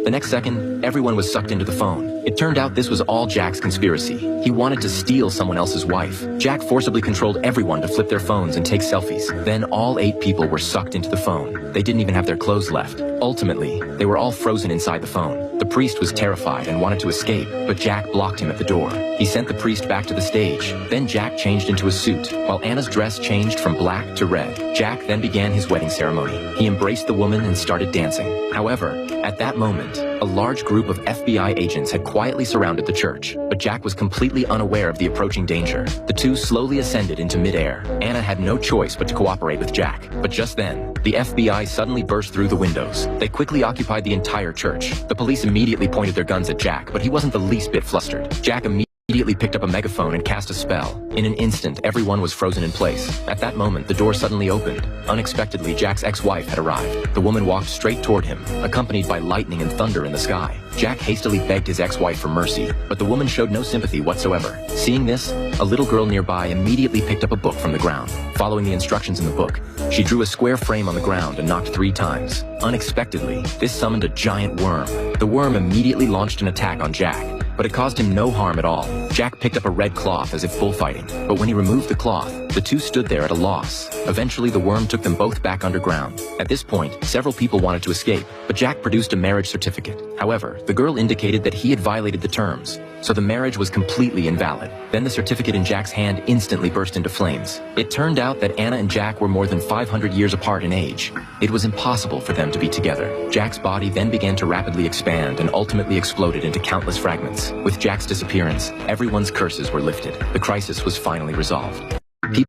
The next second, everyone was sucked into the phone. It turned out this was all Jack's conspiracy. He wanted to steal someone else's wife. Jack forcibly controlled everyone to flip their phones and take selfies. Then all 8 people were sucked into the phone. They didn't even have their clothes left. Ultimately, they were all frozen inside the phone. The priest was terrified and wanted to escape, but Jack blocked him at the door. He sent the priest back to the stage. Then Jack changed into a suit, while Anna's dress changed from black to red. Jack then began his wedding ceremony. He embraced the woman and started dancing. However, at that moment, a large group of FBI agents had quietly surrounded the church, but Jack was completely unaware of the approaching danger. The two slowly ascended into midair. Anna had no choice but to cooperate with Jack. But just then, the FBI suddenly burst through the windows. They quickly occupied the entire church. The police immediately pointed their guns at Jack, but he wasn't the least bit flustered. Jack immediately picked up a megaphone and cast a spell. In an instant, everyone was frozen in place. At that moment, the door suddenly opened. Unexpectedly, Jack's ex-wife had arrived. The woman walked straight toward him, accompanied by lightning and thunder in the sky. Jack hastily begged his ex-wife for mercy, but the woman showed no sympathy whatsoever. Seeing this, a little girl nearby immediately picked up a book from the ground. Following the instructions in the book, she drew a square frame on the ground and knocked 3 times. Unexpectedly, this summoned a giant worm. The worm immediately launched an attack on Jack, but it caused him no harm at all. Jack picked up a red cloth as if bullfighting, but when he removed the cloth, the two stood there at a loss. Eventually, the worm took them both back underground. At this point, several people wanted to escape, but Jack produced a marriage certificate. However, the girl indicated that he had violated the terms, so the marriage was completely invalid. Then the certificate in Jack's hand instantly burst into flames. It turned out that Anna and Jack were more than 500 years apart in age. It was impossible for them to be together. Jack's body then began to rapidly expand and ultimately exploded into countless fragments. With Jack's disappearance, everyone's curses were lifted. The crisis was finally resolved.